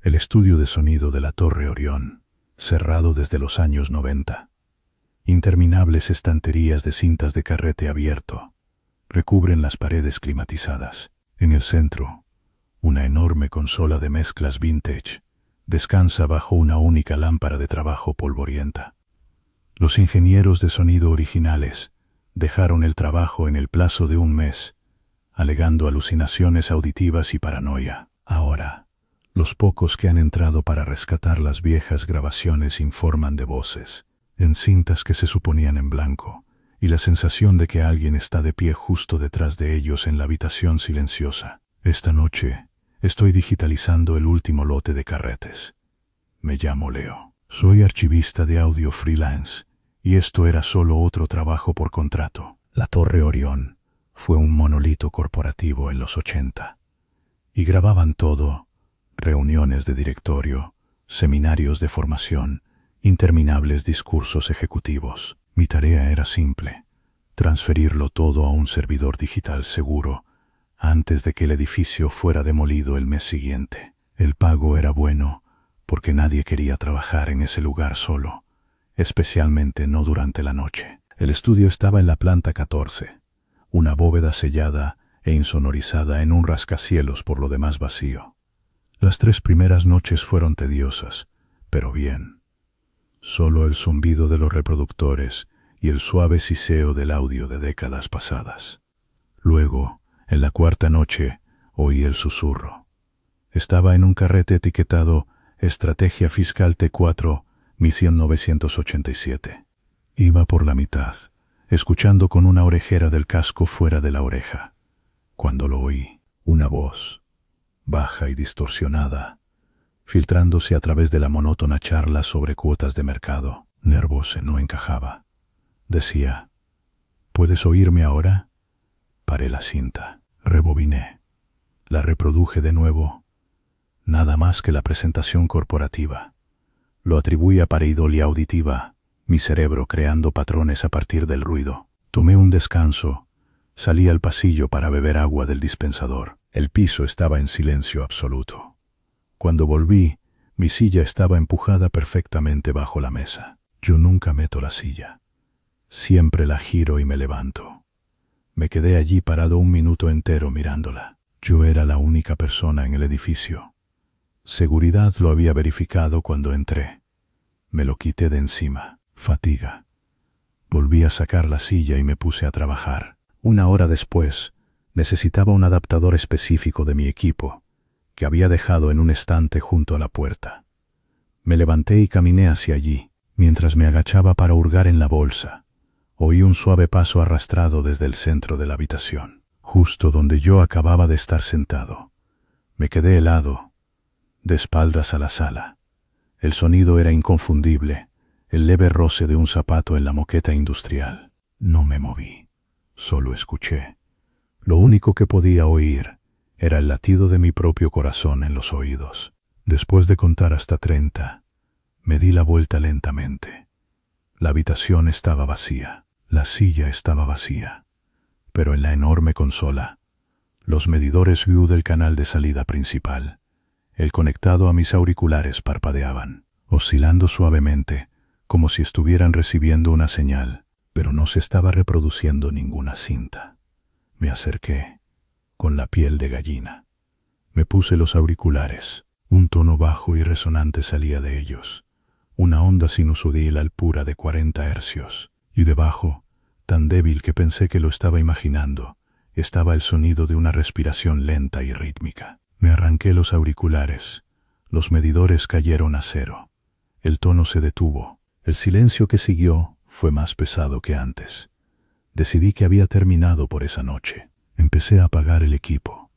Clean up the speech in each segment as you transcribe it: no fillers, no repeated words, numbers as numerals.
El estudio de sonido de la Torre Orión, cerrado desde los años 90. Interminables estanterías de cintas de carrete abierto recubren las paredes climatizadas. En el centro, una enorme consola de mezclas vintage descansa bajo una única lámpara de trabajo polvorienta. Los ingenieros de sonido originales dejaron el trabajo en el plazo de un mes, alegando alucinaciones auditivas y paranoia. Ahora, los pocos que han entrado para rescatar las viejas grabaciones informan de voces en cintas que se suponían en blanco, y la sensación de que alguien está de pie justo detrás de ellos en la habitación silenciosa. Esta noche estoy digitalizando el último lote de carretes. Me llamo Leo. Soy archivista de audio freelance, y esto era solo otro trabajo por contrato. La Torre Orión fue un monolito corporativo en los 80, y grababan todo: reuniones de directorio, seminarios de formación, interminables discursos ejecutivos. Mi tarea era simple: transferirlo todo a un servidor digital seguro antes de que el edificio fuera demolido el mes siguiente. El pago era bueno, porque nadie quería trabajar en ese lugar solo, especialmente no durante la noche. El estudio estaba en la planta 14, una bóveda sellada e insonorizada en un rascacielos por lo demás vacío. Las 3 primeras noches fueron tediosas, pero bien. Solo el zumbido de los reproductores y el suave siseo del audio de décadas pasadas. Luego, en la 4ª noche, oí el susurro. Estaba en un carrete etiquetado Estrategia Fiscal T4, Misión 987. Iba por la mitad, escuchando con una orejera del casco fuera de la oreja, cuando lo oí. Una voz, baja y distorsionada, filtrándose a través de la monótona charla sobre cuotas de mercado. Nervoso no encajaba. Decía: ¿puedes oírme ahora? Paré la cinta, rebobiné, la reproduje de nuevo. Nada más que la presentación corporativa. Lo atribuí a pareidolia auditiva, mi cerebro creando patrones a partir del ruido. Tomé un descanso, salí al pasillo para beber agua del dispensador. El piso estaba en silencio absoluto. Cuando volví, mi silla estaba empujada perfectamente bajo la mesa. Yo nunca meto la silla. Siempre la giro y me levanto. Me quedé allí parado un minuto entero mirándola. Yo era la única persona en el edificio. Seguridad lo había verificado cuando entré. Me lo quité de encima. Fatiga. Volví a sacar la silla y me puse a trabajar. 1 hora después, necesitaba un adaptador específico de mi equipo, que había dejado en un estante junto a la puerta. Me levanté y caminé hacia allí. Mientras me agachaba para hurgar en la bolsa, oí un suave paso arrastrado desde el centro de la habitación, justo donde yo acababa de estar sentado. Me quedé helado, de espaldas a la sala. El sonido era inconfundible, el leve roce de un zapato en la moqueta industrial. No me moví, solo escuché. Lo único que podía oír era el latido de mi propio corazón en los oídos. Después de contar hasta 30, me di la vuelta lentamente. La habitación estaba vacía, la silla estaba vacía, pero en la enorme consola, los medidores View del canal de salida principal, el conectado a mis auriculares parpadeaban, oscilando suavemente, como si estuvieran recibiendo una señal, pero no se estaba reproduciendo ninguna cinta. Me acerqué, con la piel de gallina. Me puse los auriculares. Un tono bajo y resonante salía de ellos, una onda sinusoidal pura de 40 hercios, y debajo, tan débil que pensé que lo estaba imaginando, estaba el sonido de una respiración lenta y rítmica. Me arranqué los auriculares. Los medidores cayeron a 0. El tono se detuvo. El silencio que siguió fue más pesado que antes. Decidí que había terminado por esa noche. Empecé a apagar el equipo.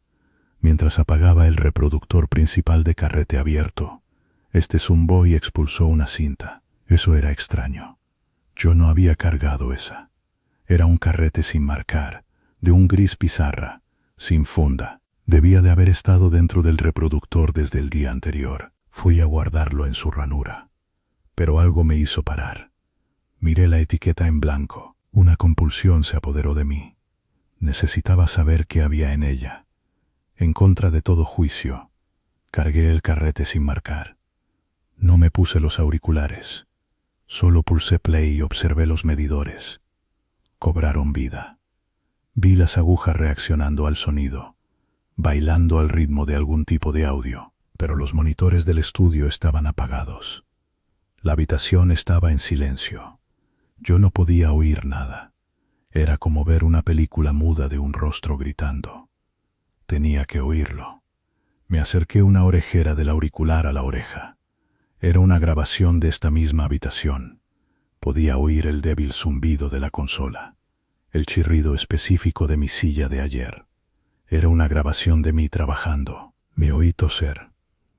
Mientras apagaba el reproductor principal de carrete abierto, este zumbó y expulsó una cinta. Eso era extraño. Yo no había cargado esa. Era un carrete sin marcar, de un gris pizarra, sin funda. Debía de haber estado dentro del reproductor desde el día anterior. Fui a guardarlo en su ranura. Pero algo me hizo parar. Miré la etiqueta en blanco. Una compulsión se apoderó de mí. Necesitaba saber qué había en ella. En contra de todo juicio, Cargué el carrete sin marcar. No me puse los auriculares. Solo pulsé play y observé los medidores. Cobraron vida. Vi las agujas reaccionando al sonido, bailando al ritmo de algún tipo de audio, pero los monitores del estudio estaban apagados. La habitación estaba en silencio. Yo no podía oír nada. Era como ver una película muda de un rostro gritando. Tenía que oírlo. Me acerqué una orejera del auricular a la oreja. Era una grabación de esta misma habitación. Podía oír el débil zumbido de la consola, el chirrido específico de mi silla de ayer. Era una grabación de mí trabajando. Me oí toser,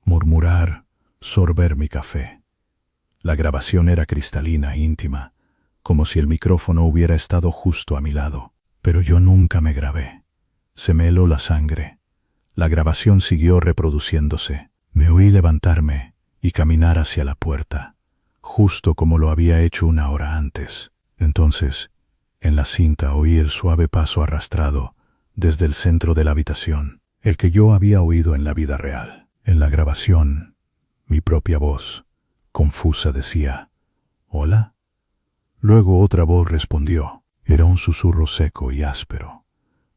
murmurar, sorber mi café. La grabación era cristalina, íntima, como si el micrófono hubiera estado justo a mi lado. Pero yo nunca me grabé. Se me heló la sangre. La grabación siguió reproduciéndose. Me oí levantarme y caminar hacia la puerta, justo como lo había hecho una hora antes. Entonces, en la cinta oí el suave paso arrastrado desde el centro de la habitación, el que yo había oído en la vida real. En la grabación, mi propia voz, confusa, decía, «¿Hola?». Luego otra voz respondió. Era un susurro seco y áspero,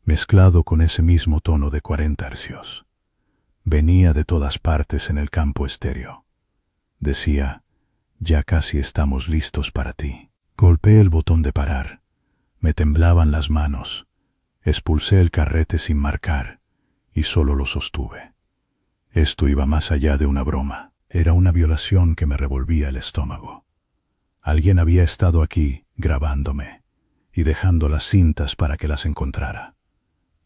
mezclado con ese mismo tono de 40 hercios. Venía de todas partes en el campo estéreo. Decía, «Ya casi estamos listos para ti». Golpeé el botón de parar. Me temblaban las manos. Expulsé el carrete sin marcar y solo lo sostuve. Esto iba más allá de una broma. Era una violación que me revolvía el estómago. Alguien había estado aquí grabándome y dejando las cintas para que las encontrara.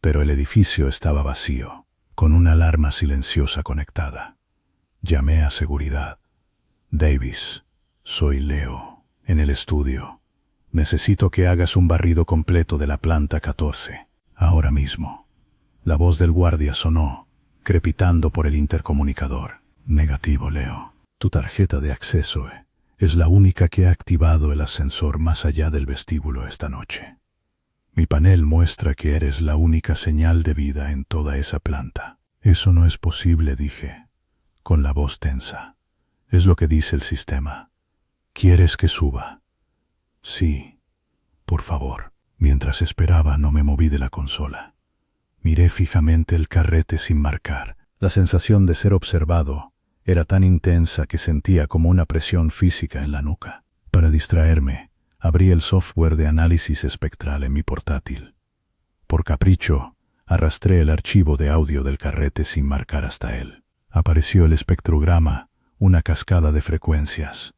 Pero el edificio estaba vacío, con una alarma silenciosa conectada. Llamé a seguridad. «Davis, soy Leo, en el estudio. Necesito que hagas un barrido completo de la planta 14, ahora mismo». La voz del guardia sonó, crepitando por el intercomunicador. «Negativo, Leo. Tu tarjeta de acceso es la única que ha activado el ascensor más allá del vestíbulo esta noche. Mi panel muestra que eres la única señal de vida en toda esa planta». «Eso no es posible», dije, con la voz tensa. «Es lo que dice el sistema. ¿Quieres que suba?». «Sí, por favor». Mientras esperaba, no me moví de la consola. Miré fijamente el carrete sin marcar. La sensación de ser observado era tan intensa que sentía como una presión física en la nuca. Para distraerme, abrí el software de análisis espectral en mi portátil. Por capricho, arrastré el archivo de audio del carrete sin marcar hasta él. Apareció el espectrograma, una cascada de frecuencias.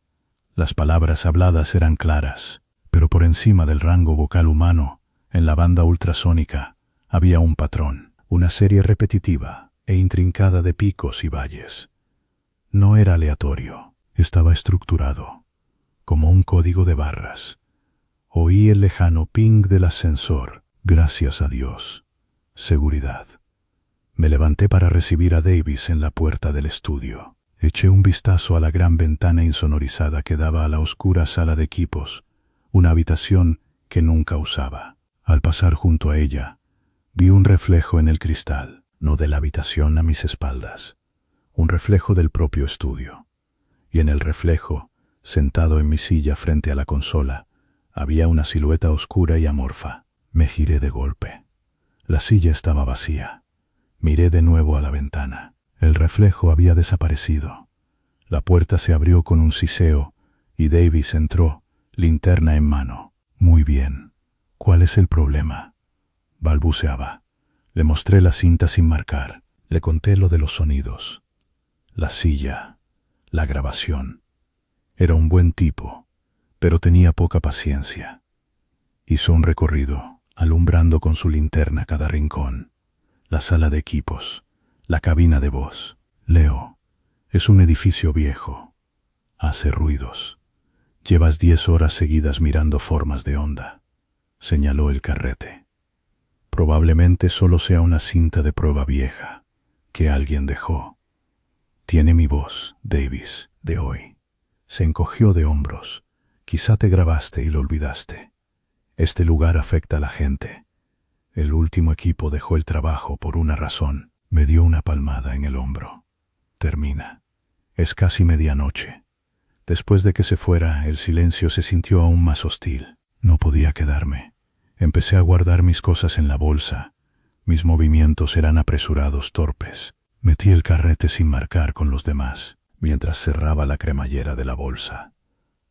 Las palabras habladas eran claras, pero por encima del rango vocal humano, en la banda ultrasónica, había un patrón, una serie repetitiva e intrincada de picos y valles. No era aleatorio, estaba estructurado, como un código de barras. Oí el lejano ping del ascensor. Gracias a Dios. Seguridad. Me levanté para recibir a Davis en la puerta del estudio. Eché un vistazo a la gran ventana insonorizada que daba a la oscura sala de equipos, una habitación que nunca usaba. Al pasar junto a ella, vi un reflejo en el cristal, no de la habitación a mis espaldas, un reflejo del propio estudio. Y en el reflejo, sentado en mi silla frente a la consola, había una silueta oscura y amorfa. Me giré de golpe. La silla estaba vacía. Miré de nuevo a la ventana. El reflejo había desaparecido. La puerta se abrió con un siseo y Davis entró, linterna en mano. «Muy bien. ¿Cuál es el problema?», balbuceaba. Le mostré la cinta sin marcar. Le conté lo de los sonidos. La silla. La grabación. Era un buen tipo, pero tenía poca paciencia. Hizo un recorrido, alumbrando con su linterna cada rincón. La sala de equipos, la cabina de voz. «Leo, es un edificio viejo. Hace ruidos. Llevas 10 horas seguidas mirando formas de onda», señaló el carrete. «Probablemente solo sea una cinta de prueba vieja que alguien dejó. Tiene mi voz, Davis, de hoy». Se encogió de hombros. «Quizá te grabaste y lo olvidaste. Este lugar afecta a la gente. El último equipo dejó el trabajo por una razón». Me dio una palmada en el hombro. termina. Es casi medianoche. Después de que se fuera, el silencio se sintió aún más hostil. No podía quedarme. Empecé a guardar mis cosas en la bolsa. Mis movimientos eran apresurados, torpes. Metí el carrete sin marcar con los demás, mientras cerraba la cremallera de la bolsa.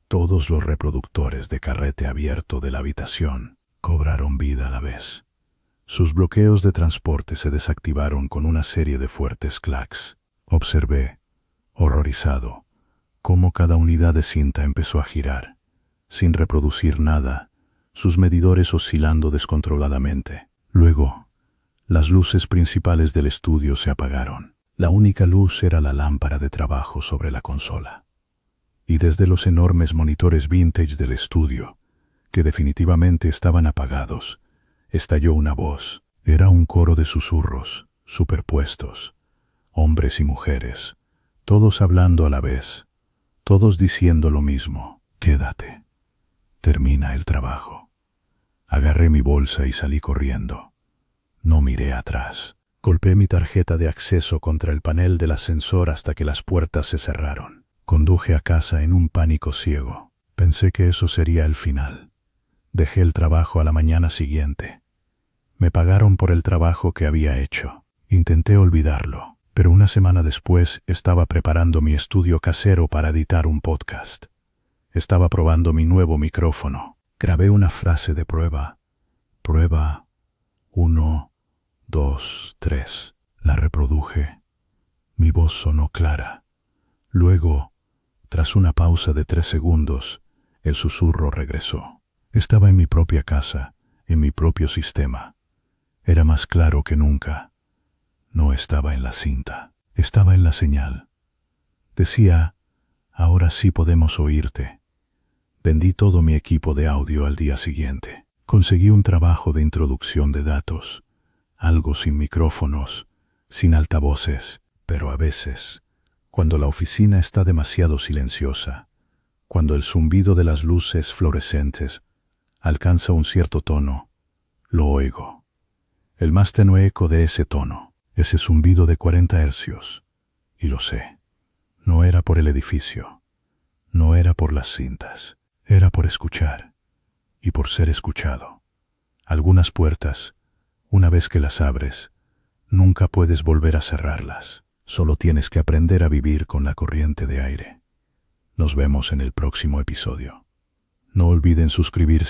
Todos los reproductores de carrete abierto de la habitación cobraron vida a la vez. Sus bloqueos de transporte se desactivaron con una serie de fuertes clacs. Observé, horrorizado, cómo cada unidad de cinta empezó a girar, sin reproducir nada, sus medidores oscilando descontroladamente. Luego, las luces principales del estudio se apagaron. La única luz era la lámpara de trabajo sobre la consola. Y desde los enormes monitores vintage del estudio, que definitivamente estaban apagados, estalló una voz. Era un coro de susurros, superpuestos, hombres y mujeres, todos hablando a la vez, todos diciendo lo mismo: quédate, termina el trabajo. Agarré mi bolsa y salí corriendo. No miré atrás. Golpeé mi tarjeta de acceso contra el panel del ascensor hasta que las puertas se cerraron. Conduje a casa en un pánico ciego. Pensé que eso sería el final. Dejé el trabajo a la mañana siguiente. Me pagaron por el trabajo que había hecho. Intenté olvidarlo, pero una semana después estaba preparando mi estudio casero para editar un podcast. Estaba probando mi nuevo micrófono. Grabé una frase de prueba. Prueba 1, 2, 3. La reproduje. Mi voz sonó clara. Luego, tras una pausa de 3 segundos, el susurro regresó. Estaba en mi propia casa, en mi propio sistema. Era más claro que nunca. No estaba en la cinta, estaba en la señal. Decía: ahora sí podemos oírte. Vendí todo mi equipo de audio al día siguiente. Conseguí un trabajo de introducción de datos, algo sin micrófonos, sin altavoces, pero a veces, cuando la oficina está demasiado silenciosa, cuando el zumbido de las luces fluorescentes alcanza un cierto tono, lo oigo. El más tenue eco de ese tono, ese zumbido de 40 hercios. Y lo sé. No era por el edificio, no era por las cintas, era por escuchar y por ser escuchado. Algunas puertas, una vez que las abres, nunca puedes volver a cerrarlas. Solo tienes que aprender a vivir con la corriente de aire. Nos vemos en el próximo episodio. No olviden suscribirse.